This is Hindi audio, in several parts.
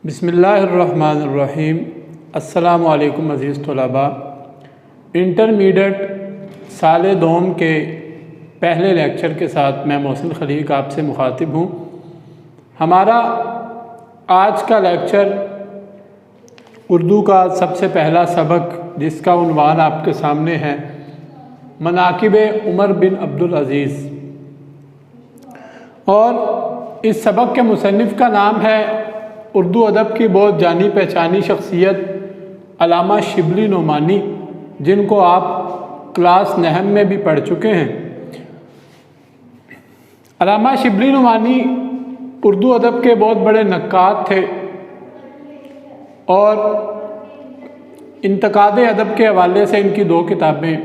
बिस्मिल्लाहिर्रहमानिर्रहीम। अस्सलामु अलैकुम अज़ीज़ तलबा। इंटरमीडिएट साल दोम के पहले लेक्चर के साथ मैं मोहसिन खलीक आपसे मुखातिब हूँ। हमारा आज का लेक्चर उर्दू का सबसे पहला सबक, जिसका उन्वान आपके सामने है, मनाकिब उमर बिन अब्दुल अज़ीज़। और इस सबक के मुसन्निफ़ का नाम है उर्दू अदब की बहुत जानी पहचानी शख्सियत अल्लामा शिबली नोमानी, जिनको आप क्लास नहम में भी पढ़ चुके हैं। अल्लामा शिबली नोमानी उर्दू अदब के बहुत बड़े नक्काद थे और इंतकाद अदब के हवाले से इनकी दो किताबें,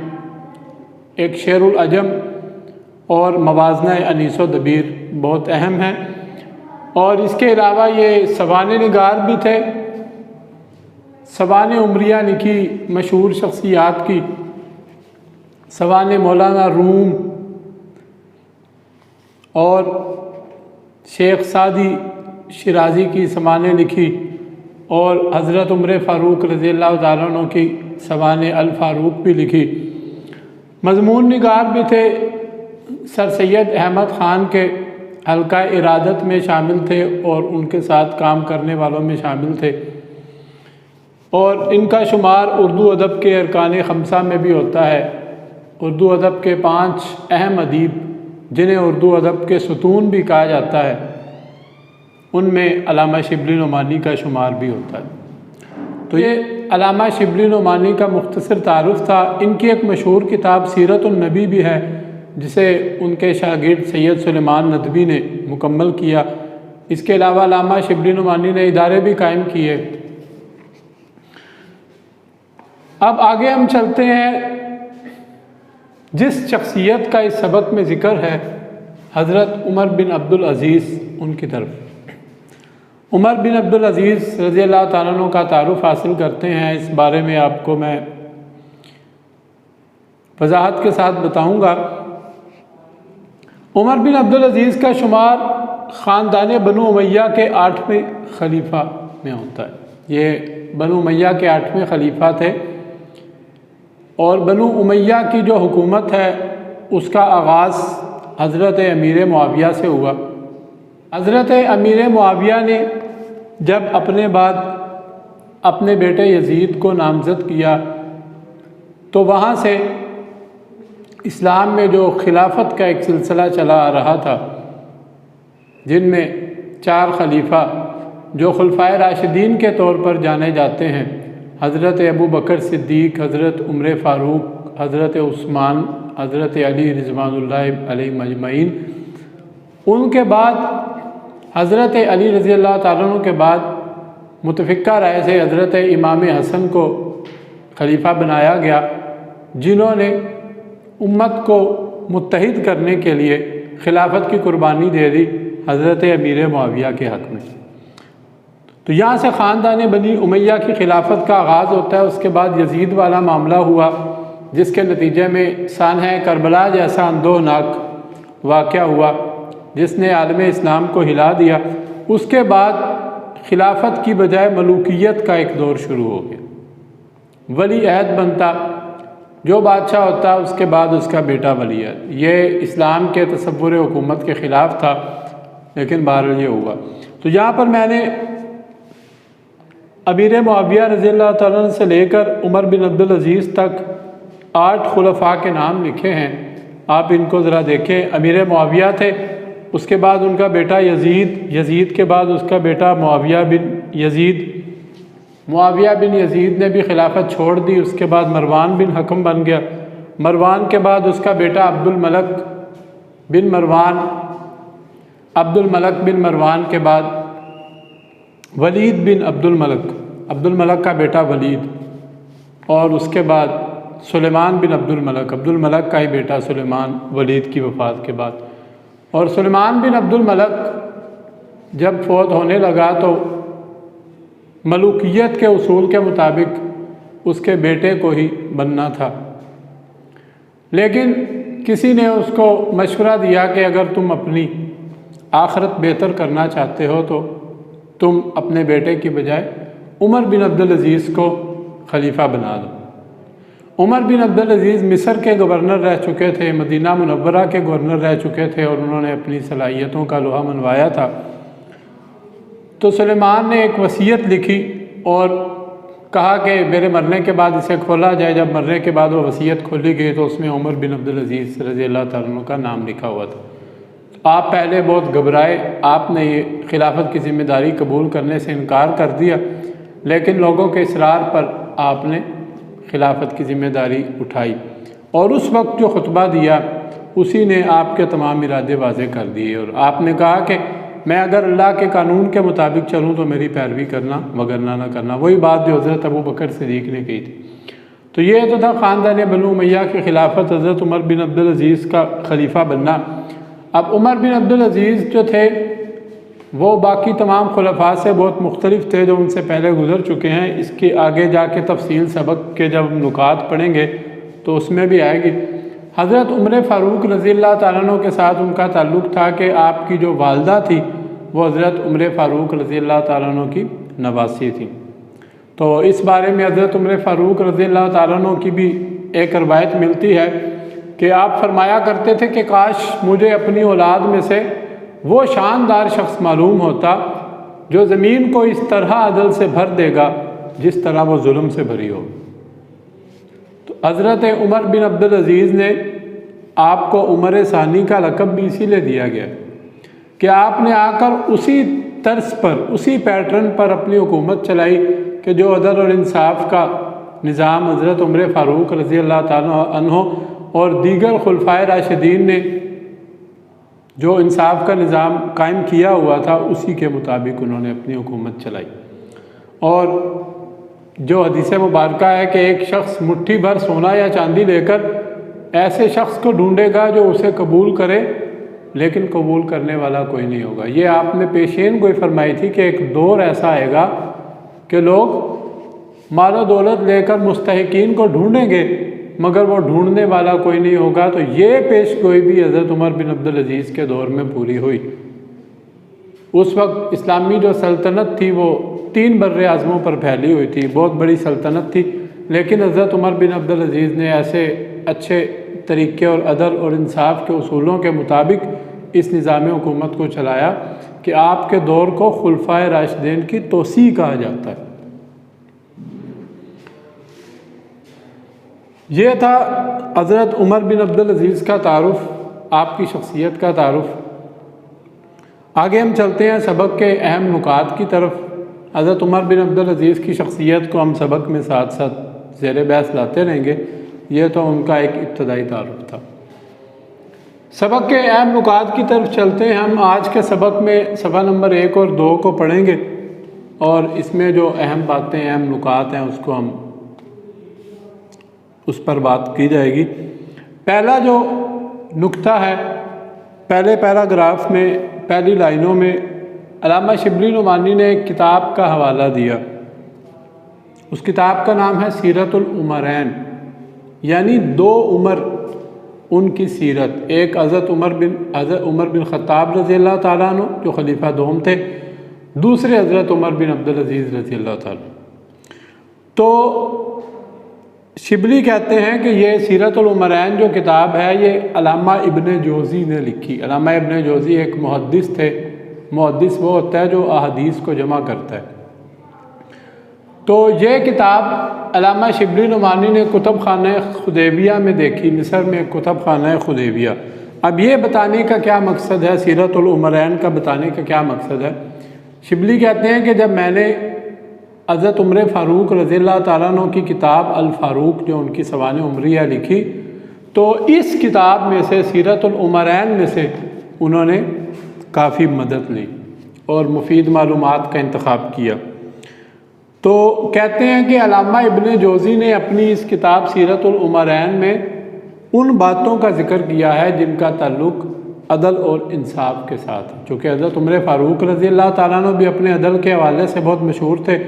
एक शेरुल अजम और मवाज़ना अनीस व दबीर, बहुत अहम हैं। और इसके अलावा ये सवाने निगार भी थे। सवाने उमरिया लिखी मशहूर शख्सियात की, सवाने मौलाना रूम और शेख सादी शिराज़ी की सवाने लिखी, और हज़रत उमर फ़ारूक रज़ी अल्लाह तआला अन्हु की सवाने अल फ़ारूक भी लिखी। मज़मून निगार भी थे। सर सैयद अहमद ख़ान के हल्का इरादत में शामिल थे और उनके साथ काम करने वालों में शामिल थे। और इनका शुमार उर्दू अदब के अरकान खमसा में भी होता है। उर्दू अदब के 5 अहम अदीब, जिन्हें उर्दू अदब के सुतून भी कहा जाता है, उनमें अल्लामा शिबली नोमानी का शुमार भी होता है। तो ये अल्लामा शिबली नोमानी का मुख्तसर तारुफ था। इनकी एक मशहूर किताब सीरतुन नबी भी है, जिसे उनके शागिर्द सैयद सुलेमान नदवी ने मुकम्मल किया। इसके अलावा अल्लामा शिबली नोमानी ने इदारे भी कायम किए। अब आगे हम चलते हैं। जिस शख्सियत का इस सबक में ज़िक्र है, हज़रत उमर बिन अब्दुल अज़ीज़, उनकी तरफ उमर बिन अब्दुल अज़ीज़ रज़ी अल्लाह तआला अन्हु का तारुफ हासिल करते हैं। इस बारे में आपको मैं वजाहत के साथ बताऊँगा। उमर बिन अब्दुल अज़ीज़ का शुमार ख़ानदान बनु उमैया के 8वें खलीफा में होता है। ये बनु उमैया के 8वें खलीफा थे और बनु उमैया की जो हुकूमत है उसका आगाज़ हज़रत अमीर मुआविया से हुआ। हज़रत अमीर मुआविया ने जब अपने बाद अपने बेटे यज़ीद को नामज़द किया, तो वहाँ से इस्लाम में जो खिलाफत का एक सिलसिला चला आ रहा था, जिनमें 4 खलीफा जो खुलफाए राशिदीन के तौर पर जाने जाते हैं, हज़रत अबू बकर सिद्दीक़, हज़रत उमर फ़ारूक, हज़रत उस्मान, हज़रत अली रिज़वानुल्लाह अलैहिम अजमईन, उनके बाद हज़रत अली रज़ी अल्लाह तआला अन्हु के बाद मुतफ़िक़ा राय से हज़रत इमाम हसन को खलीफा बनाया गया, जिन्होंने उम्मत को मुत्तहिद करने के लिए खिलाफत की कुर्बानी दे दी हज़रत अमीर मुआविया के हक़ में। तो यहाँ से ख़ानदान बनी उमैया की खिलाफत का आगाज़ होता है। उसके बाद यज़ीद वाला मामला हुआ, जिसके नतीजे में सानह करबला जैसा अंदोहनाक वाक़या हुआ, जिसने आलम इस्लाम को हिला दिया। उसके बाद खिलाफत की बजाय मलूकियत का एक दौर शुरू हो गया। वली अहद बनता, जो बादशाह होता उसके बाद उसका बेटा वली अहद। ये इस्लाम के तसव्वुर हुकूमत के ख़िलाफ़ था, लेकिन बहरहाल ये हुआ। तो यहाँ पर मैंने अमीर मुआविया रज़ी अल्लाह तआला अन्हु से लेकर उमर बिन अब्दुल अज़ीज़ तक 8 खुलफ़ा के नाम लिखे हैं। आप इनको ज़रा देखें। अमीर मुआविया थे, उसके बाद उनका बेटा यज़ीद, यज़ीद के बाद उसका बेटा मुआविया बिन यज़ीद, मुआविया बिन यज़ीद ने भी खिलाफत छोड़ दी। उसके बाद मरवान बिन हकम बन गया। मरवान के बाद उसका बेटा अब्दुल मलक बिन मरवान, अब्दुल मलक बिन मरवान के बाद वलीद बिन अब्दुल मलक, अब्दुल मलक का बेटा वलीद, और उसके बाद सुलेमान बिन अब्दुल मलक, अब्दुल मलक का ही बेटा सुलेमान वलीद की वफ़ात के बाद। और सुलेमान बिन अब्दुल मलक जब फ़ौत होने लगा तो मलूकियत के उसूल के मुताबिक उसके बेटे को ही बनना था, लेकिन किसी ने उसको मशवरा दिया कि अगर तुम अपनी आखिरत बेहतर करना चाहते हो तो तुम अपने बेटे की बजाय उमर बिन अब्दुल अज़ीज़ को खलीफा बना लो। उमर बिन अब्दुल अज़ीज़ मिस्र के गवर्नर रह चुके थे, मदीना मुनव्वरा के गवर्नर रह चुके थे और उन्होंने अपनी सलाहियतों का लोहा मनवाया था। तो सुलेमान ने एक वसीयत लिखी और कहा कि मेरे मरने के बाद इसे खोला जाए। जब मरने के बाद वो वसीयत खोली गई तो उसमें उमर बिन अब्दुल अज़ीज़ रज़ियल्लाहु तआला अन्हु का नाम लिखा हुआ था। तो आप पहले बहुत घबराए, आपने ये खिलाफत की ज़िम्मेदारी कबूल करने से इनकार कर दिया, लेकिन लोगों के इसरार पर आपने खिलाफत की ज़िम्मेदारी उठाई और उस वक्त जो खुतबा दिया उसी ने आपके तमाम इरादे वाज़े कर दिए और आपने कहा कि मैं अगर अल्लाह के कानून के मुताबिक चलूँ तो मेरी पैरवी करना वगरना ना करना। वही बात जो हज़रत अबू बकर सिद्दीक़ ने कही थी। तो ये तो था ख़ानदान बनु उमय्या की खिलाफत, हज़रत उमर बिन अब्दुल अज़ीज़ का खलीफा बनना। अब उमर बिन अब्दुल अज़ीज़ जो थे वो बाकी तमाम खुलफा से बहुत मुख्तलिफ थे जो उनसे पहले गुजर चुके हैं। इसके आगे जाके तफसील सबक के जब नुकात पढ़ेंगे तो उसमें भी आएगी। हज़रत उमर फ़ारूक रज़ियल्लाहु तआला अन्हु के साथ उनका ताल्लुक़ था कि आपकी जो वालदा थी वो हज़रत उमर फ़ारूक रज़ियल्लाहु तआला अन्हु की नवासी थी। तो इस बारे में हज़रत उमर फ़ारूक रज़ियल्लाहु तआला अन्हु की भी एक रवायत मिलती है कि आप फरमाया करते थे कि काश मुझे अपनी औलाद में से वो शानदार शख्स मालूम होता जो ज़मीन को इस तरह अदल से भर देगा जिस तरह वो जुल्म से भरी हो। तो हज़रत उमर बिन अब्दुल अज़ीज़ ने आपको उमर सानी का लक़ब भी इसीलिए दिया गया कि आपने आकर उसी तर्ज पर, उसी पैटर्न पर अपनी हुकूमत चलाई कि जो अदल और इंसाफ का निज़ाम हज़रत उमर फ़ारूक रज़ियल्लाहु तआला अन्हु और दीगर खुलफ़ाए राशिदीन ने जो इंसाफ का निज़ाम कायम किया हुआ था उसी के मुताबिक उन्होंने अपनी हुकूमत चलाई। और जो हदीस मुबारका है कि एक शख्स मुट्ठी भर सोना या चांदी लेकर ऐसे शख्स को ढूंढेगा जो उसे कबूल करे, लेकिन कबूल करने वाला कोई नहीं होगा। ये आपने पेशेन गोई फरमाई थी कि एक दौर ऐसा आएगा कि लोग मालो दौलत लेकर मुस्तहिकीन को ढूंढेंगे मगर वो ढूंढने वाला कोई नहीं होगा। तो ये पेश गोई भी हज़रत उमर बिन अब्दुल अज़ीज़ के दौर में पूरी हुई। उस वक्त इस्लामी जो सल्तनत थी वो 3 बर्रे आज़मों पर फैली हुई थी, बहुत बड़ी सल्तनत थी, लेकिन हज़रत उमर बिन अब्दुल अज़ीज़ ने ऐसे अच्छे तरीक़े और अदल और इंसाफ के उसूलों के मुताबिक इस निज़ाम हुकूमत को चलाया कि आपके दौर को खुलफ़ाए राशिदीन की तोसी कहा जाता है। ये था हज़रत उमर बिन अब्दुल अज़ीज़ का तारुफ़, आपकी शख्सियत का तारुफ़। आगे हम चलते हैं सबक के अहम नुकात की तरफ। हज़रत उमर बिन अब्दुल अज़ीज़ की शख्सियत को हम सबक में साथ साथ ज़ेर बहस लाते रहेंगे। ये तो उनका एक इब्तदाई तारुफ़ था। सबक के अहम नुकात की तरफ चलते हैं। हम आज के सबक में सफ़ा नंबर 1 और 2 को पढ़ेंगे और इसमें जो अहम बातें, अहम नुकात हैं उसको हम उस पर बात की जाएगी। पहला जो नुक्ता है, पहले पैराग्राफ में पहली लाइनों में अल्लामा शिबली नुमानी ने एक किताब का हवाला दिया। उस किताब का नाम है सीरतुल उमरैन, यानी 2 उमर, उनकी सीरत। एक हज़रत उमर बिन ख़त्ताब रज़ियल्लाहु तआला अन्हु जो खलीफा दोम थे, दूसरे हज़रत उमर बिन अब्दुल अज़ीज़ रज़ियल्लाहु तआला। तो शिबली कहते हैं कि ये सीरतुल उमरैन जो किताब है ये अल्लामा इब्ने जोज़ी ने लिखी। अल्लामा इब्ने जोज़ी एक मुहद्दिस थे। मुहद्दिस वो होता है जो अहादीस को जमा करता है। तो ये किताब अल्लामा शिबली नुमानी ने कुतुब खाना खुदैबिया में देखी, मिस्र में कुतुब खाना खुदैबिया। अब ये बताने का क्या मकसद है, सीरतुल उमरैन का बताने का क्या मकसद है? शिबली कहते हैं कि जब मैंने हज़रत उमर फ़ारूक रज़ियल्लाहु तआला अन्हु की किताब अल फ़ारूक जो उनकी सवाने उमरिया लिखी, तो इस किताब में से सीरतुल उमरैन में से उन्होंने काफ़ी मदद ली और मुफीद मालूमात का इंतखाब किया। तो कहते हैं कि अल्लामा इब्ने जोज़ी ने अपनी इस किताब सीरतुल उमरैन में उन बातों का ज़िक्र किया है जिनका ताल्लुक़ अदल और इंसाफ के साथ है। चूँकि हज़रत उमर फ़ारूक रज़ियल्लाहु तआला अन्हु भी अपने अदल के हवाले से बहुत मशहूर थे,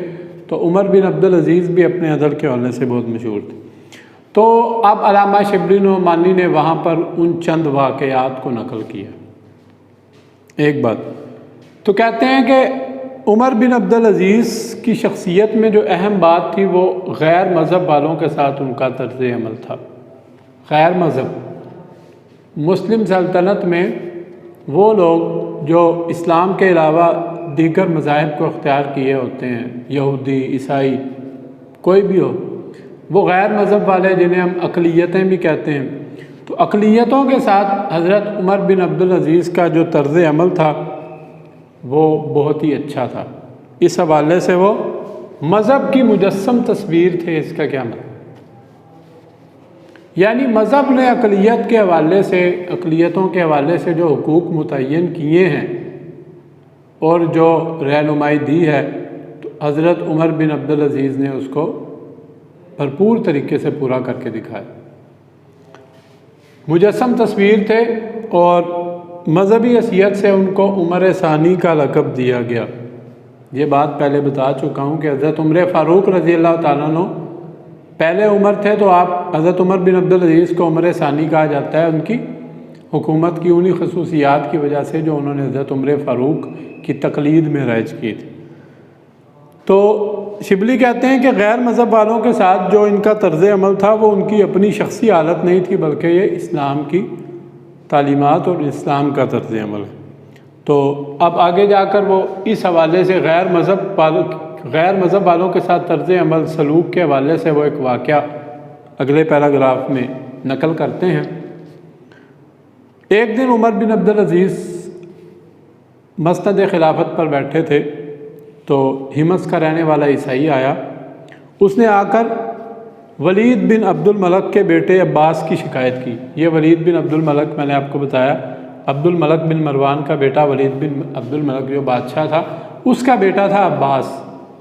तो उमर बिन अब्दुल अज़ीज़ भी अपने अदल के हवाले से बहुत मशहूर थे। तो अब अल्लामा शिबली नुमानी ने वहाँ पर उन चंद वाक़यात को नकल किया। एक बात तो कहते हैं कि उमर बिन अब्दुल अज़ीज़ की शख्सियत में जो अहम बात थी वो गैर मज़हब वालों के साथ उनका तर्ज़ अमल था। गैर मज़हब मुस्लिम सल्तनत में वो लोग जो इस्लाम के अलावा दीगर मज़ाहिब को अख्तियार किए होते हैं, यहूदी, ईसाई, कोई भी हो, वो गैर मज़हब वाले जिन्हें हम अक़लियतें भी कहते हैं, तो अक़लियतों के साथ हज़रत उमर बिन अब्दुल अज़ीज़ का जो तर्ज़ अमल था वो बहुत ही अच्छा था। इस हवाले से वो मज़हब की मुजस्सम तस्वीर थे। इसका क्या मतलब, यानी मज़हब ने अक़लियत के हवाले से, अक़लियतों के हवाले से जो हुकूक मुतय्यन किए हैं और जो रहनुमाई दी है, तो हज़रत उमर बिन अब्दुल अज़ीज़ ने उसको भरपूर तरीके से पूरा करके दिखाया। मुजस्सम तस्वीर थे और मज़हबी हैसियत से उनको उमर सानी का लक़ब दिया गया। ये बात पहले बता चुका हूँ कि हज़रत उमर फ़ारूक रज़ी अल्लाह ताला अन्हु पहले उमर थे, तो आप हज़रत उमर बिन अब्दुल अज़ीज़ को उमर सानी कहा जाता है उनकी हुकूमत की उन्हीं खसूसियात की वजह से जो उन्होंने हज़रत उमर फ़ारूक की तक़लीद में राइज की थी। तो शिबली कहते हैं कि गैर मज़हब वालों के साथ जो इनका तर्ज़ अमल था वो उनकी अपनी शख्सी हालत नहीं थी, बल्कि ये इस्लाम की तालीमात और इस्लाम का तर्ज़ अमल है। तो अब आगे जाकर वो इस हवाले से गैर मज़हब वालों के साथ तर्ज़ अमल सलूक के हवाले से वो एक वाक़या अगले पैराग्राफ में नकल करते हैं। एक दिन उमर बिन अब्दुल अज़ीज़ मसनद खिलाफत पर बैठे थे, तो हिमस का रहने वाला ईसाई आया। उसने आकर वलीद बिन अब्दुल मलक के बेटे अब्बास की शिकायत की। ये वलीद बिन अब्दुल मलक, मैंने आपको बताया, अब्दुल मलक बिन मरवान का बेटा वलीद बिन अब्दुल मलक जो बादशाह था, उसका बेटा था अब्बास।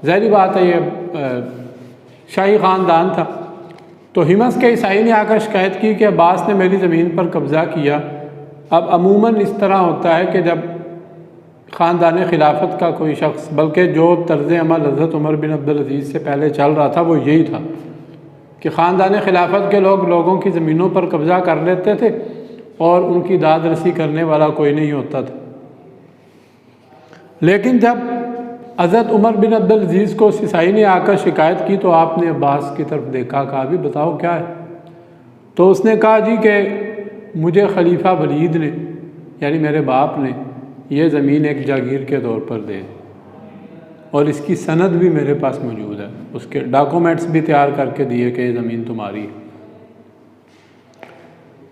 ज़ाहिर बात है ये शाही ख़ानदान था। तो हिमस के ईसाई ने आकर शिकायत की कि अब्बास ने मेरी ज़मीन पर कब्ज़ा किया। अब अमूमन इस तरह होता है कि जब ख़ानदान खिलाफत का कोई शख्स, बल्कि जो तर्ज़ अमल हज़रत उमर बिन अब्दुल अज़ीज़ से पहले चल रहा था वो यही था कि ख़ानदान खिलाफत के लोग लोगों की ज़मीनों पर कब्ज़ा कर लेते थे और उनकी दाद रसी करने वाला कोई नहीं होता था। लेकिन जब हज़रत उमर बिन अब्दुल अज़ीज़ को ईसाई ने आकर शिकायत की तो आपने अब्बास की तरफ देखा, कहा भी बताओ क्या है। तो उसने कहा जी कि मुझे खलीफा वलीद ने, यानी मेरे बाप ने, ये ज़मीन एक जागीर के तौर पर दे और इसकी सनद भी मेरे पास मौजूद है, उसके डॉक्यूमेंट्स भी तैयार करके दिए कि ये ज़मीन तुम्हारी है।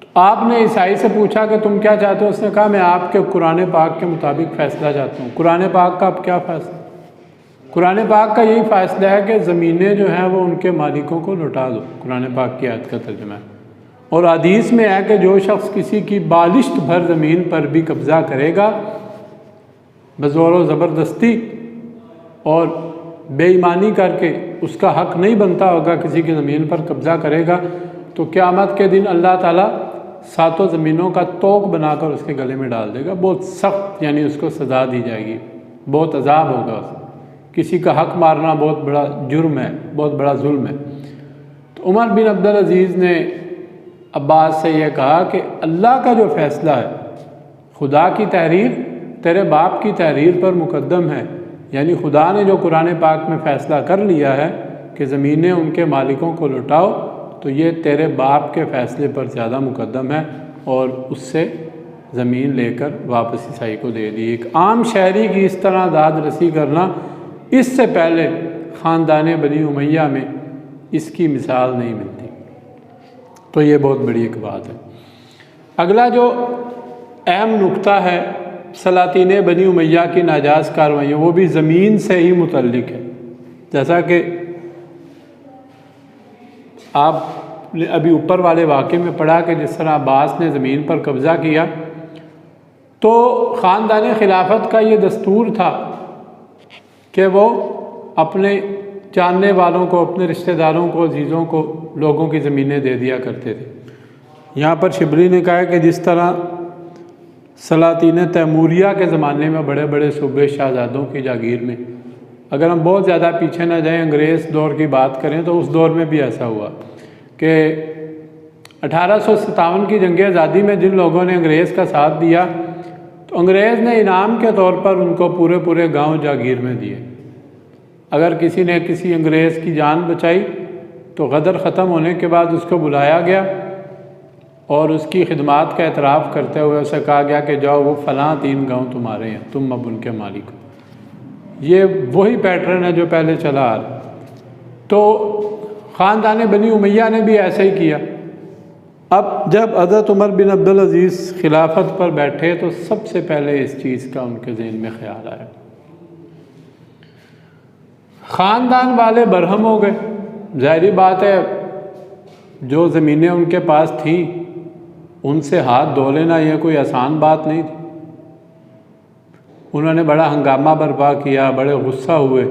तो आपने ईसाई से पूछा कि तुम क्या चाहते हो। उसने कहा मैं आपके कुरान पाक के मुताबिक फ़ैसला चाहता हूँ। कुरान पाक का अब क्या फ़ैसला? कुरान पाक का यही फ़ैसला है कि ज़मीनें जो हैं वो उनके मालिकों को लौटा दो। कुरान पाक की आयत का तर्जुमा है। और हदीस में है कि जो शख्स किसी की बालिश्त भर ज़मीन पर भी कब्ज़ा करेगा बज़ोर ज़बरदस्ती और बेईमानी करके, उसका हक़ नहीं बनता होगा, किसी की ज़मीन पर कब्ज़ा करेगा, तो क़यामत के दिन अल्लाह ताला सातों ज़मीनों का तोक बनाकर उसके गले में डाल देगा। बहुत सख्त, यानी उसको सज़ा दी जाएगी, बहुत अजाब होगा। किसी का हक़ मारना बहुत बड़ा जुर्म है, बहुत बड़ा जुल्म है। तो उमर बिन अब्दुल अज़ीज़ ने अब्बास से यह कहा कि अल्लाह का जो फ़ैसला है, खुदा की तहरीर तेरे बाप की तहरीर पर मुकद्दम है। यानी खुदा ने जो कुरान पाक में फ़ैसला कर लिया है कि ज़मीनें उनके मालिकों को लौटाओ, तो ये तेरे बाप के फ़ैसले पर ज़्यादा मुकद्दम है और उससे ज़मीन लेकर वापस ईसाई को दे दी। एक आम शहरी की इस तरह दाद रसी करना, इससे पहले ख़ानदान बनी उमैया में इसकी मिसाल नहीं मिलती। तो ये बहुत बड़ी एक बात है। अगला जो अहम नुक्ता है सलातीन बनी उमैया की नाजायज़ कार्रवाइयाँ, वो भी ज़मीन से ही मुतल्लिक है। जैसा कि आपने अभी ऊपर वाले वाक़े में पढ़ा कि जिस तरह अब्बास ने ज़मीन पर कब्ज़ा किया, तो ख़ानदान खिलाफत का ये दस्तूर था कि वो अपने जानने वालों को, अपने रिश्तेदारों को, अजीज़ों को लोगों की ज़मीनें दे दिया करते थे। यहाँ पर शिबली ने कहा कि जिस तरह सलातीन तैमूरिया के ज़माने में बड़े बड़े सूबे शहज़ादों की जागीर में, अगर हम बहुत ज़्यादा पीछे ना जाएं, अंग्रेज़ दौर की बात करें, तो उस दौर में भी ऐसा हुआ कि 1857 की जंग आज़ादी में जिन लोगों ने अंग्रेज़ का साथ दिया, तो तो अंग्रेज़ ने इनाम के तौर पर उनको पूरे पूरे गांव जागीर में दिए। अगर किसी ने किसी अंग्रेज़ की जान बचाई तो गदर ख़त्म होने के बाद उसको बुलाया गया और उसकी खिदमात का एतराफ़ करते हुए उसे कहा गया कि जाओ वो फ़लाँ 3 गांव तुम्हारे हैं, तुम अब उनके मालिक हो। ये वही पैटर्न है जो पहले चला आ रहा। तो ख़ानदान बनी उमैया ने भी ऐसे ही किया। अब जब हज़रत उमर बिन अब्दुल अज़ीज़ खिलाफत पर बैठे तो सबसे पहले इस चीज़ का उनके ज़हन में ख्याल आया। ख़ानदान वाले बरहम हो गए। ज़ाहिरी बात है, जो ज़मीनें उनके पास थी उनसे हाथ धो लेना ये कोई आसान बात नहीं थी। उन्होंने बड़ा हंगामा बर्पा किया, बड़े गुस्सा हुए,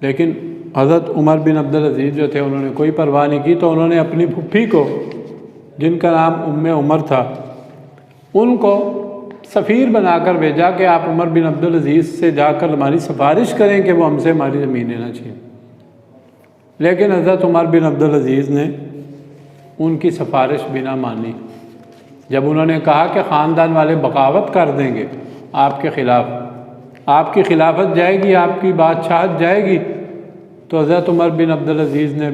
लेकिन हज़रत उमर बिन अब्दुल अज़ीज़ जो थे उन्होंने कोई परवाह नहीं की। तो उन्होंने अपनी फुफ्फी को, जिनका नाम उम्मे उमर था, उनको सफ़ीर बनाकर भेजा कि आप उमर बिन अब्दुल अज़ीज़ से जाकर हमारी सिफारिश करें कि वो हमसे हमारी ज़मीनें ना छीनें। लेकिन हज़रत उमर बिन अब्दुल अज़ीज़ ने उनकी सिफारिश बिना मानी। जब उन्होंने कहा कि ख़ानदान वाले बगावत कर देंगे आपके ख़िलाफ़, आपकी खिलाफत जाएगी, आपकी बादशाहत जाएगी, तो हज़रत उमर बिन अब्दुल अज़ीज़ ने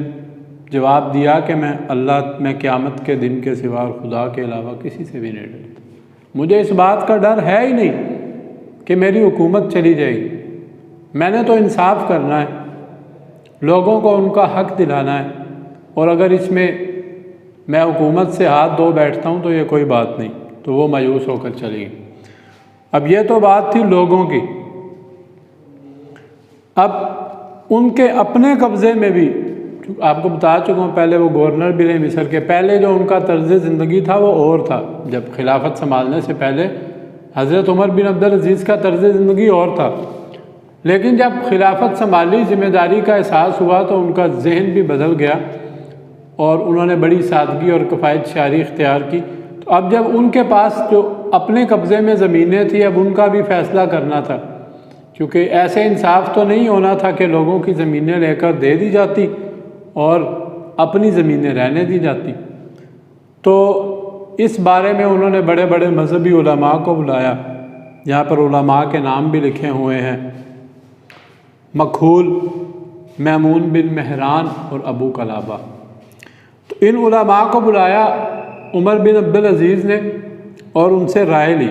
जवाब दिया कि मैं क़यामत के दिन के सिवा और खुदा के अलावा किसी से भी नहीं डरता। मुझे इस बात का डर है ही नहीं कि मेरी हुकूमत चली जाएगी। मैंने तो इंसाफ करना है, लोगों को उनका हक दिलाना है, और अगर इसमें मैं हुकूमत से हाथ धो बैठता हूँ तो ये कोई बात नहीं। तो वो मायूस होकर चली गई। अब ये तो बात थी लोगों की। अब उनके अपने कब्ज़े में भी, आपको बता चुका हूँ पहले, वो गवर्नर भी रहे मिस्र के। पहले जो उनका तर्ज़ ज़िंदगी था वो और था। जब खिलाफत संभालने से पहले हज़रत उमर बिन अब्दुल अज़ीज़ का तर्ज़ ज़िंदगी और था, लेकिन जब खिलाफत संभाली, ज़िम्मेदारी का एहसास हुआ, तो उनका जहन भी बदल गया और उन्होंने बड़ी सादगी और किफ़ायत शारी इख्तियार की। तो अब जब उनके पास जो अपने कब्ज़े में ज़मीनें थी, अब उनका भी फ़ैसला करना था, क्योंकि ऐसे इंसाफ तो नहीं होना था कि लोगों की ज़मीनें लेकर दे दी जाती और अपनी ज़मीनें रहने दी जाती। तो इस बारे में उन्होंने बड़े बड़े मजहबी उलमा को बुलाया। यहाँ पर उलमा के नाम भी लिखे हुए हैं, मखूल, मैमून बिन मेहरान और अबू कलाबा। तो इन उलमा को बुलाया उमर बिन अब्दुल अज़ीज़ ने और उनसे राय ली।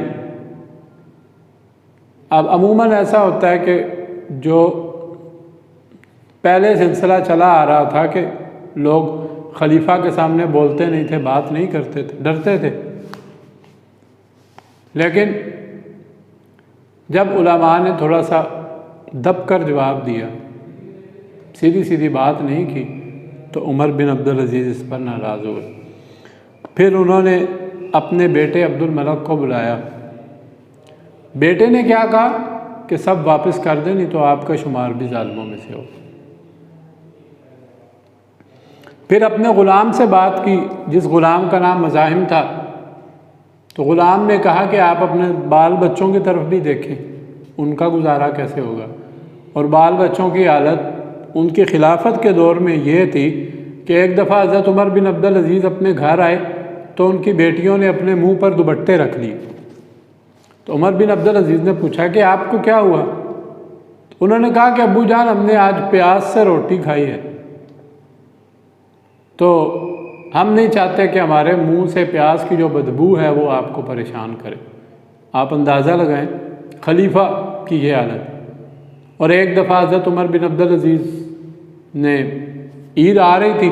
अब अमूमन ऐसा होता है कि जो पहले सिलसिला चला आ रहा था कि लोग खलीफा के सामने बोलते नहीं थे, बात नहीं करते थे, डरते थे। लेकिन जब उलमा ने थोड़ा सा दब कर जवाब दिया, सीधी सीधी बात नहीं की, तो उमर बिन अब्दुल अज़ीज़ इस पर नाराज़ हुए। फिर उन्होंने अपने बेटे अब्दुल मलक को बुलाया। बेटे ने क्या कहा कि सब वापस कर दें, नहीं तो आपका शुमार भी ज़ालिमों में से हो। फिर अपने ग़ुलाम से बात की, जिस ग़ुलाम का नाम मज़ाहिम था। तो ग़ुलाम ने कहा कि आप अपने बाल बच्चों की तरफ भी देखें, उनका गुजारा कैसे होगा। और बाल बच्चों की हालत उनकी खिलाफत के दौर में ये थी कि एक दफ़ा हज़रत उमर बिन अब्दुल अज़ीज़ अपने घर आए तो उनकी बेटियों ने अपने मुंह पर दुपट्टे रख लिए। तो उमर बिन अब्दुल अज़ीज़ ने पूछा कि आपको क्या हुआ। तो उन्होंने कहा कि अब्बू जान, हमने आज प्याज से रोटी खाई है, तो हम नहीं चाहते कि हमारे मुंह से प्याज की जो बदबू है वो आपको परेशान करे। आप अंदाज़ा लगाएं खलीफा की ये हालत। और एक दफ़ा हज़रत उमर बिन अब्दुल अज़ीज़ ने, ईद आ रही थी,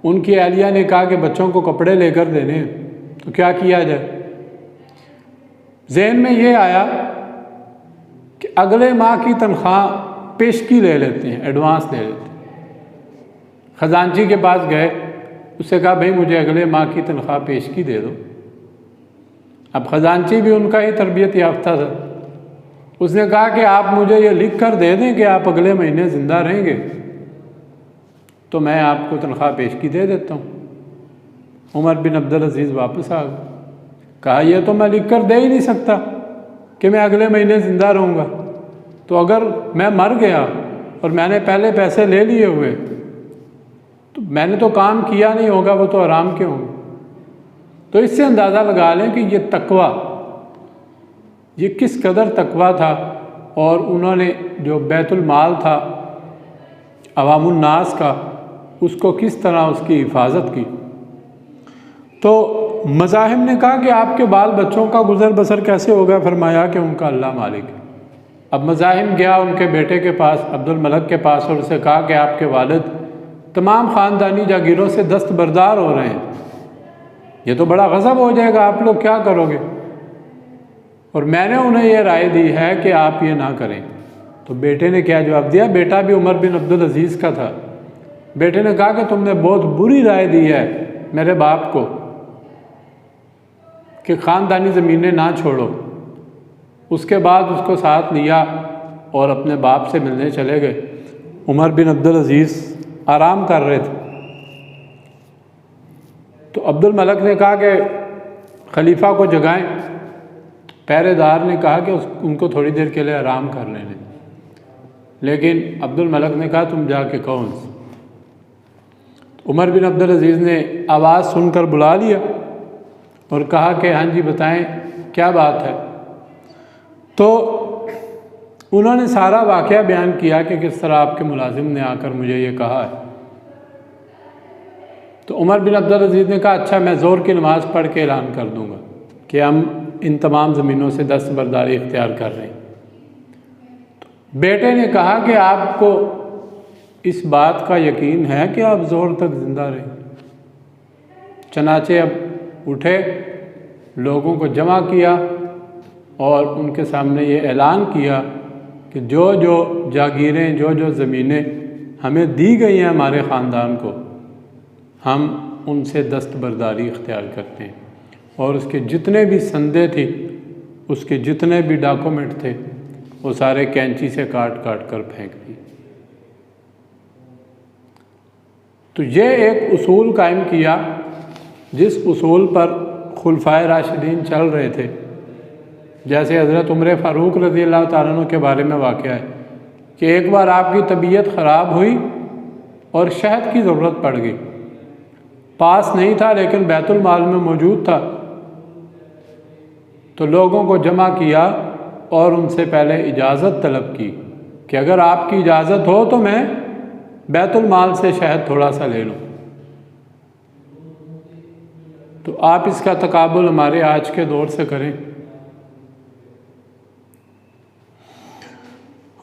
उनकी अहलिया ने कहा कि बच्चों को कपड़े लेकर देने हैं, तो क्या किया जाए। ज़हन में ये आया कि अगले माह की तनख्वाह पेशगी ले लेते हैं, एडवांस ले लेते हैं। ख़जानची के पास गए, उससे कहा भाई मुझे अगले माह की तनख्वाह पेशगी दे दो। अब ख़जानची भी उनका ही तरबियत याफ्ता था। उसने कहा कि आप मुझे ये लिख कर दे दें कि आप अगले महीने ज़िंदा रहेंगे तो मैं आपको तनख्वाह पेशगी दे देता हूँ। उमर बिन अब्दुल अज़ीज़ वापस आ गए। कहा यह तो मैं लिख कर दे ही नहीं सकता कि मैं अगले महीने ज़िंदा रहूँगा। तो अगर मैं मर गया और मैंने पहले पैसे ले लिए हुए तो मैंने तो काम किया नहीं होगा, वो तो आराम के होंगे। तो इससे अंदाज़ा लगा लें कि ये तकवा, ये किस कदर तकवा था। और उन्होंने जो बैतुल माल था अवामुन नास का, उसको किस तरह उसकी हिफाजत की। तो मज़ाहिब ने कहा कि आपके बाल बच्चों का गुज़र बसर कैसे होगा? फरमाया कि उनका अल्लाह मालिक है। अब मज़ाहिब गया उनके बेटे के पास, अब्दुल मलक के पास, और उससे कहा कि आपके वालिद तमाम ख़ानदानी जागीरों से दस्तबरदार हो रहे हैं, ये तो बड़ा गज़ब हो जाएगा, आप लोग क्या करोगे? और मैंने उन्हें यह राय दी है कि आप ये ना करें। तो बेटे ने क्या जवाब दिया? बेटा भी उमर बिन अब्दुल अज़ीज़ का था। बेटे ने कहा कि तुमने बहुत बुरी राय दी है मेरे बाप को कि ख़ानदानी ज़मीनें ना छोड़ो। उसके बाद उसको साथ लिया और अपने बाप से मिलने चले गए। उमर बिन अब्दुल अज़ीज़ आराम कर रहे थे, तो अब्दुल मलक ने कहा कि खलीफा को जगाएं। पहरेदार ने कहा कि उनको थोड़ी देर के लिए आराम कर लेने, लेकिन अब्दुल मलक ने कहा तुम जाके कहो उनसे। उमर बिन अब्दुल अज़ीज़ ने आवाज़ सुनकर बुला लिया और कहा कि हाँ जी बताएं क्या बात है। तो उन्होंने सारा वाक़या बयान किया कि किस तरह आपके मुलाजिम ने आकर मुझे ये कहा है। तो उमर बिन अब्दुल अज़ीज़ ने कहा अच्छा मैं ज़ोर की नमाज़ पढ़ के ऐलान कर दूँगा कि हम इन तमाम ज़मीनों से दस्तबरदारी इख्तियार कर रहे हैं। तो बेटे ने कहा कि आपको इस बात का यकीन है कि आप ज़ोर तक ज़िंदा रहें? चनाचे अब उठे, लोगों को जमा किया और उनके सामने ये ऐलान किया कि जो जो जागीरें, जो जो ज़मीनें हमें दी गई हैं हमारे ख़ानदान को, हम उनसे दस्तबरदारी इख्तियार करते हैं। और उसके जितने भी संदे थी, उसके जितने भी डॉक्यूमेंट थे, वो सारे कैंची से काट काट कर फेंक दिए। तो ये एक उसूल कायम किया जिस उसूल पर खुलफाए राशिदीन चल रहे थे। जैसे हज़रत उमर फ़ारूक रज़ी अल्लाह ताला अन्हु के बारे में वाक़या है कि एक बार आपकी तबीयत ख़राब हुई और शहद की ज़रूरत पड़ गई। पास नहीं था लेकिन बैतुल माल में मौजूद था। तो लोगों को जमा किया और उनसे पहले इजाज़त तलब की कि अगर आपकी इजाज़त हो तो मैं बैतुल माल से शहद थोड़ा सा ले लूँ। तो आप इसका तकाबुल हमारे आज के दौर से करें।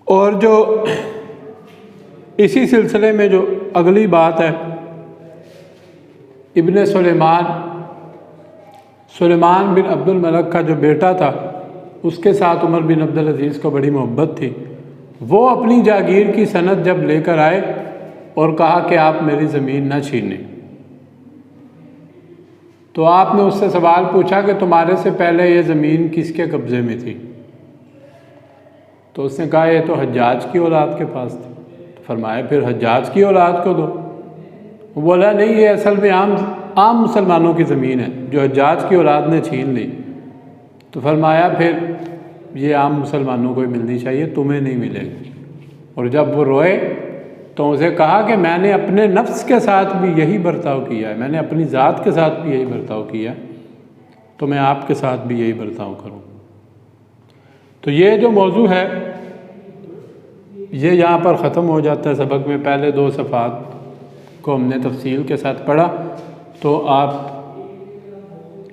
और जो इसी सिलसिले में जो अगली बात है, इब्ने सुलेमान बिन अब्दुल मलक का जो बेटा था, उसके साथ उमर बिन अब्दुल अज़ीज़ को बड़ी मोहब्बत थी। वो अपनी जागीर की सनद जब लेकर आए और कहा कि आप मेरी ज़मीन न छीनें, तो आपने उससे सवाल पूछा कि तुम्हारे से पहले ये ज़मीन किसके कब्ज़े में थी? तो उसने कहा ये तो हज्जाज की औलाद के पास थी। तो फरमाया फिर हज्जाज की औलाद को दो। वो बोला नहीं, ये असल में आम मुसलमानों की ज़मीन है जो हज्जाज की औलाद ने छीन ली। तो फरमाया फिर ये आम मुसलमानों को ही मिलनी चाहिए, तुम्हें नहीं मिलेगी। और जब वो रोए तो उसे कहा कि मैंने अपने नफ्स के साथ भी यही बर्ताव किया है, मैंने अपनी ज़ात के साथ भी यही बर्ताव किया, तो मैं आपके साथ भी यही बर्ताव करूँ। तो ये जो मौजू है ये यहाँ पर ख़त्म हो जाता है। सबक में पहले 2 सफ़ात को हमने तफसील के साथ पढ़ा, तो आप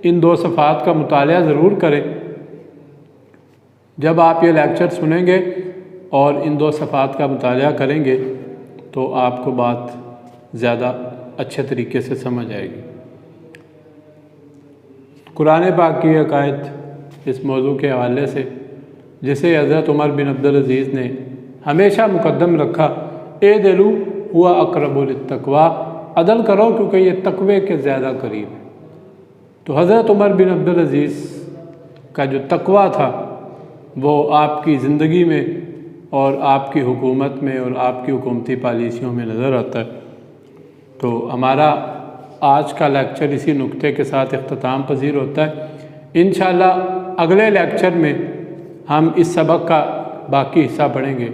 इन 2 सफ़ात का मुतालिया ज़रूर करें। जब आप ये लेक्चर सुनेंगे और इन 2 सफ़ात का मुतालिया करेंगे तो आपको बात ज़्यादा अच्छे तरीके से समझ आएगी। कुरान पाक की अकायद इस मौजू के हवाले से, जिसे हज़रत उमर बिन अब्दुल अज़ीज़ ने हमेशा मुकद्दम रखा, ए दिलू हुआ अक़रबु लित्तक़वा, अदल करो क्योंकि ये तक़वे के ज़्यादा करीब है। तो हज़रत उमर बिन अब्दुल अज़ीज़ का जो तक़वा था वो आपकी ज़िंदगी में और आपकी हुकूमत में और आपकी हुकूमती पॉलिसियों में नज़र आता है। तो हमारा आज का लेक्चर इसी नुक्ते के साथ इख्तिताम पज़ीर होता है। इंशाअल्लाह अगले लेक्चर में हम इस सबक का बाकी हिस्सा पढ़ेंगे।